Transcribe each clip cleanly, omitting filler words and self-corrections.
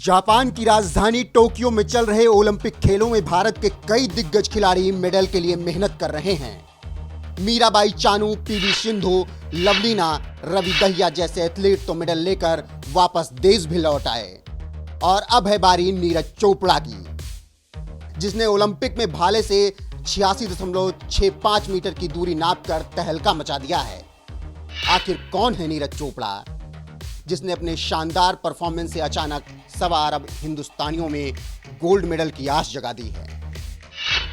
Japan की राजधानी Tokyo में चल रहे ओलंपिक खेलों में भारत के कई दिग्गज खिलाड़ी मेडल के लिए मेहनत कर रहे हैं। मीराबाई चानू, पीवी सिंधु, लवलीना, रवि दहिया जैसे एथलीट तो मेडल लेकर वापस देश भी लौट आए। और अब है बारी नीरज चोपड़ा की, जिसने ओलंपिक में भाले से 86.65 मीटर की दूरी नापकर तहलका मचा दिया है। आखिर कौन है नीरज चोपड़ा, जिसने अपने शानदार परफॉर्मेंस से अचानक 1.25 अरब हिंदुस्तानियों में गोल्ड मेडल की आस जगा दी है?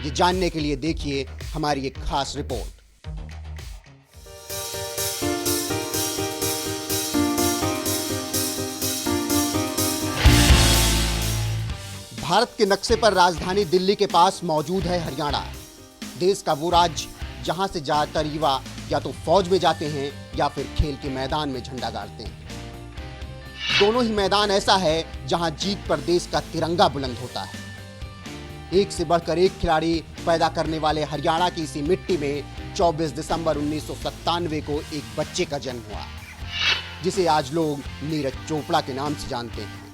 ये जानने के लिए देखिए हमारी एक खास रिपोर्ट। भारत के नक्शे पर राजधानी दिल्ली के पास मौजूद है हरियाणा, देश का वो राज्य जहां से ज्यादातर युवा या तो फौज में जाते हैं या फिर खेल के मैदान में झंडा गाड़ते हैं। दोनों ही मैदान ऐसा है जहां जीत पर देश का तिरंगा बुलंद होता है। एक से बढ़कर एक खिलाड़ी पैदा करने वाले हरियाणा की इसी मिट्टी में 24 दिसंबर 1997 को एक बच्चे का जन्म हुआ, जिसे आज लोग नीरज चोपड़ा के नाम से जानते हैं।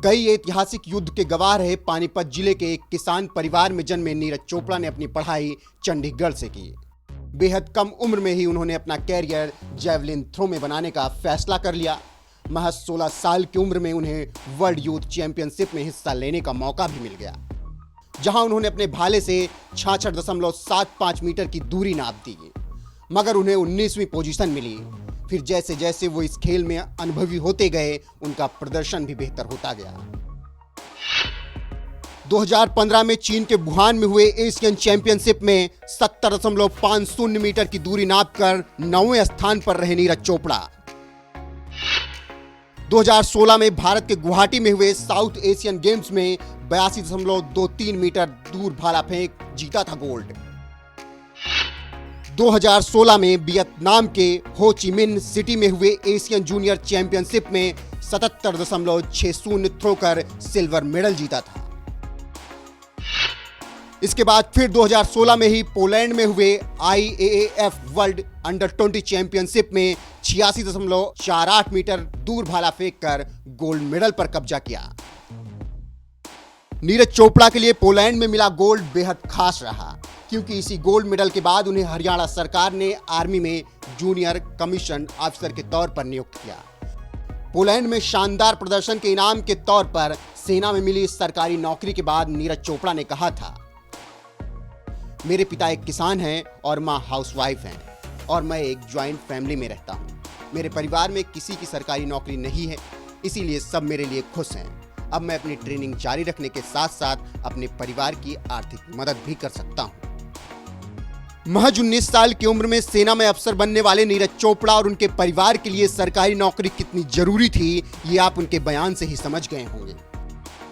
कई ऐतिहासिक युद्ध के गवाह रहे पानीपत जिले के एक किसान परिवार में जन्मे नीरज चोपड़ा ने अपनी पढ़ाई चंडीगढ़ से की। बेहद कम उम्र में ही उन्होंने अपना कैरियर जैवलिन थ्रो में बनाने का फैसला कर लिया। महज 16 साल की उम्र में उन्हें वर्ल्ड यूथ चैंपियनशिप में हिस्सा लेने का मौका भी मिल गया, जहां उन्होंने अपने भाले से 66.75 मीटर की दूरी नाप दी, मगर उन्हें 19वीं पोजीशन मिली। फिर जैसे जैसे वो इस खेल में अनुभवी होते गए, उनका प्रदर्शन भी बेहतर होता गया। 2015 में चीन के वुहान में हुए एशियन चैंपियनशिप में 70.50 मीटर की दूरी नापकर 9वें स्थान पर रहे नीरज चोपड़ा। 2016 में भारत के गुवाहाटी में हुए साउथ एशियन गेम्स में 82.23 मीटर दूर भाला फेंक जीता था गोल्ड। 2016 में वियतनाम के हो ची मिन्ह सिटी में हुए एशियन जूनियर चैंपियनशिप में 77.60 थ्रो कर सिल्वर मेडल जीता था। इसके बाद फिर 2016 में ही पोलैंड में हुए IAAF वर्ल्ड अंडर 20 चैंपियनशिप में 86.48 मीटर दूर भाला फेंक कर गोल्ड मेडल पर कब्जा किया। नीरज चोपड़ा के लिए पोलैंड में मिला गोल्ड बेहद खास रहा, क्योंकि इसी गोल्ड मेडल के बाद उन्हें हरियाणा सरकार ने आर्मी में जूनियर कमीशन ऑफिसर के तौर पर नियुक्त किया। पोलैंड में शानदार प्रदर्शन के इनाम के तौर पर सेना में मिली सरकारी नौकरी के बाद नीरज चोपड़ा ने कहा था, मेरे पिता एक किसान हैं और मां हाउसवाइफ हैं, और मैं एक ज्वाइंट फैमिली में रहता हूं। मेरे परिवार में किसी की सरकारी नौकरी नहीं है, इसीलिए सब मेरे लिए खुश हैं। अब मैं अपनी ट्रेनिंग जारी रखने के साथ साथ अपने परिवार की आर्थिक मदद भी कर सकता हूं। महज 19 साल की उम्र में सेना में अफसर बनने वाले नीरज चोपड़ा और उनके परिवार के लिए सरकारी नौकरी कितनी जरूरी थी, ये आप उनके बयान से ही समझ गए होंगे।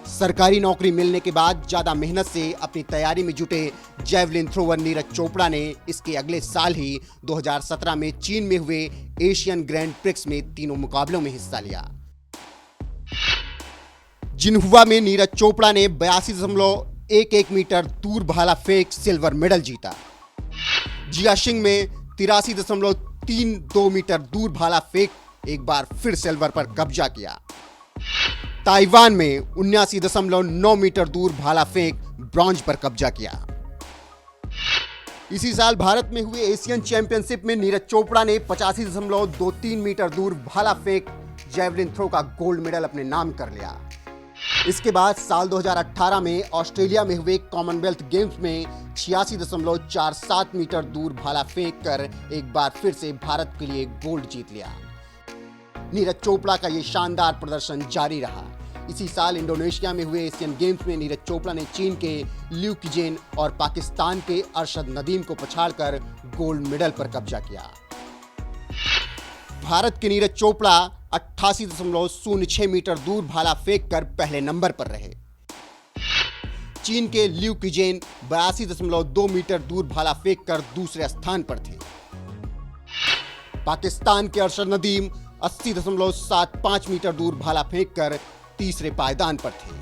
सरकारी नौकरी मिलने के बाद ज्यादा मेहनत से अपनी तैयारी में जुटे जैवलिन थ्रोवर नीरज चोपड़ा ने इसके अगले साल ही 2017 में चीन में हुए एशियन ग्रैंड प्रिक्स में तीनों मुकाबलों में हिस्सा लिया। जिन्हुआ में नीरज चोपड़ा ने 82.11 मीटर दूर भाला फेंक सिल्वर मेडल जीता। जियाशिंग में 83.32 मीटर दूर भाला फेंक एक बार फिर सिल्वर पर कब्जा किया। ताइवान में 79.9 मीटर दूर भाला फेंक ब्रॉन्ज पर कब्जा किया। इसी साल भारत में हुए एशियन चैंपियनशिप में नीरज चोपड़ा ने 85.23 मीटर दूर भाला फेंक जैवलिन थ्रो का गोल्ड मेडल अपने नाम कर लिया। इसके बाद साल 2018 में ऑस्ट्रेलिया में हुए कॉमनवेल्थ गेम्स में 86.47 मीटर दूर भाला फेंक कर एक बार फिर से भारत के लिए गोल्ड जीत लिया। नीरज चोपड़ा का ये शानदार प्रदर्शन जारी रहा। इसी साल इंडोनेशिया में हुए एशियन गेम्स में नीरज चोपड़ा ने चीन के ल्यू किजेन और पाकिस्तान के अरशद नदीम को पछाड़कर गोल्ड मेडल पर कब्जा किया। भारत के नीरज चोपड़ा 88.06 मीटर दूर भाला फेंक कर पहले नंबर पर रहे। चीन के ल्यू किजेन 82.2 मीटर दूर भाला फेंक कर दूसरे स्थान पर थे। पाकिस्तान के अरशद नदीम 80.75 मीटर दूर भाला फेंक कर तीसरे पायदान पर थे।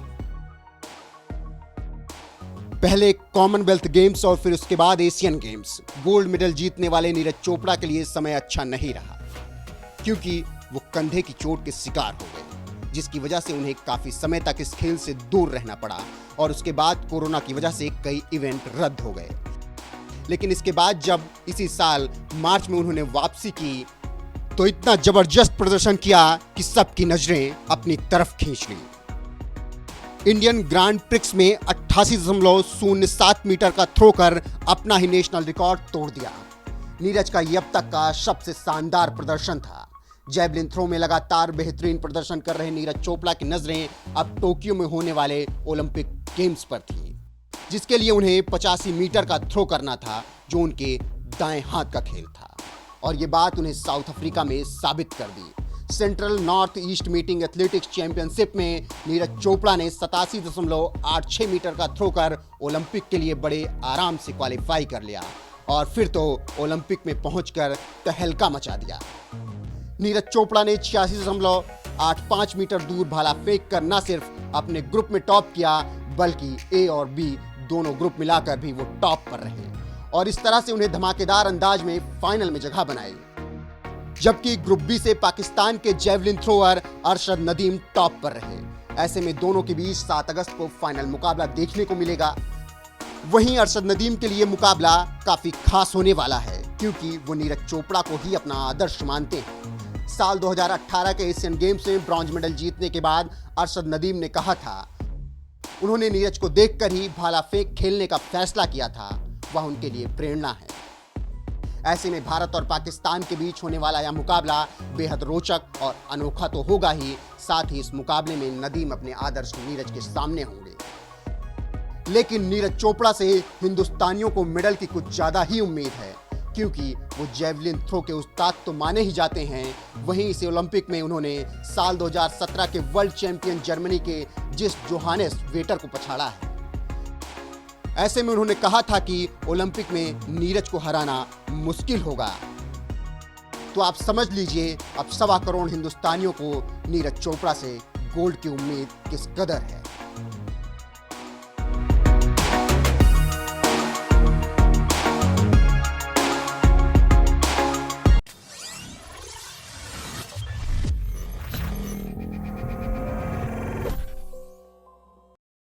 पहले कॉमनवेल्थ गेम्स और फिर उसके बाद एशियन गेम्स, गोल्ड मेडल जीतने वाले नीरज चोपड़ा के लिए समय अच्छा नहीं रहा, क्योंकि वो कंधे की चोट के शिकार हो गए, जिसकी वजह से उन्हें काफी समय तक इस खेल से दूर रहना पड़ा और उसके बाद कोरोना की वजह से कई इवेंट रद्द हो गए। लेकिन इसके बाद जब इसी साल मार्च में उन्होंने वापसी की तो इतना जबरदस्त प्रदर्शन किया कि सबकी नजरें अपनी तरफ खींच ली। इंडियन ग्रांड प्रिक्स में 88.07 मीटर का थ्रो कर अपना ही नेशनल रिकॉर्ड तोड़ दिया। नीरज का ये अब तक का सबसे शानदार प्रदर्शन था। जैवलिन थ्रो में लगातार बेहतरीन प्रदर्शन कर रहे नीरज चोपड़ा की नजरें अब टोक्यो में होने वाले ओलंपिक गेम्स पर थी, जिसके लिए उन्हें 85 मीटर का थ्रो करना था, जो उनके दाएं हाथ का खेल था। और ये बात उन्हें साउथ अफ्रीका में साबित कर दी। Central north east meeting athletics championship में नीरज चोपड़ा ने 87.86 मीटर का थ्रो कर ओलंपिक के लिए बड़े आराम से क्वालिफाई कर लिया और फिर तो ओलंपिक में पहुंचकर तहलका मचा दिया। नीरज चोपड़ा ने 86.85 मीटर दूर भाला फेंक कर न सिर्फ अपने ग्रुप में टॉप किया, बल्कि ए और बी दोनों ग्रुप मिलाकर भी वो टॉप पर रहे और इस तरह से उन्हें धमाकेदार अंदाज में फाइनल में जगह बनाई। जबकि ग्रुप बी से पाकिस्तान के javelin thrower Arshad Nadeem top पर रहे। ऐसे में दोनों के बीच 7 अगस्त को फाइनल मुकाबला देखने को मिलेगा। वहीं अरशद नदीम के लिए मुकाबला काफी खास होने वाला है, क्योंकि वो नीरज चोपड़ा को ही अपना आदर्श मानते हैं। साल 2018 के एशियन गेम्स में ब्रॉन्ज मेडल जीतने के बाद अरशद नदीम ने कहा था, उन्होंने नीरज को देखकर ही भाला फेंक खेलने का फैसला किया था, वह उनके लिए प्रेरणा है। ऐसे में भारत और पाकिस्तान के बीच होने वाला यह मुकाबला बेहद रोचक और अनोखा तो होगा ही, साथ ही इस मुकाबले में नदीम अपने आदर्श नीरज के सामने होंगे। लेकिन नीरज चोपड़ा से हिंदुस्तानियों को मेडल की कुछ ज्यादा ही उम्मीद है, क्योंकि वो जेवलिन थ्रो के उस्ताद तो माने ही जाते हैं, वहीं इस ओलंपिक में उन्होंने साल 2017 के वर्ल्ड चैंपियन जर्मनी के जिस जोहानेस वेटर को पछाड़ा है। ऐसे में उन्होंने कहा था कि ओलंपिक में नीरज को हराना मुश्किल होगा। तो आप समझ लीजिए अब 1.25 करोड़ हिंदुस्तानियों को नीरज चोपड़ा से गोल्ड की उम्मीद किस कदर है।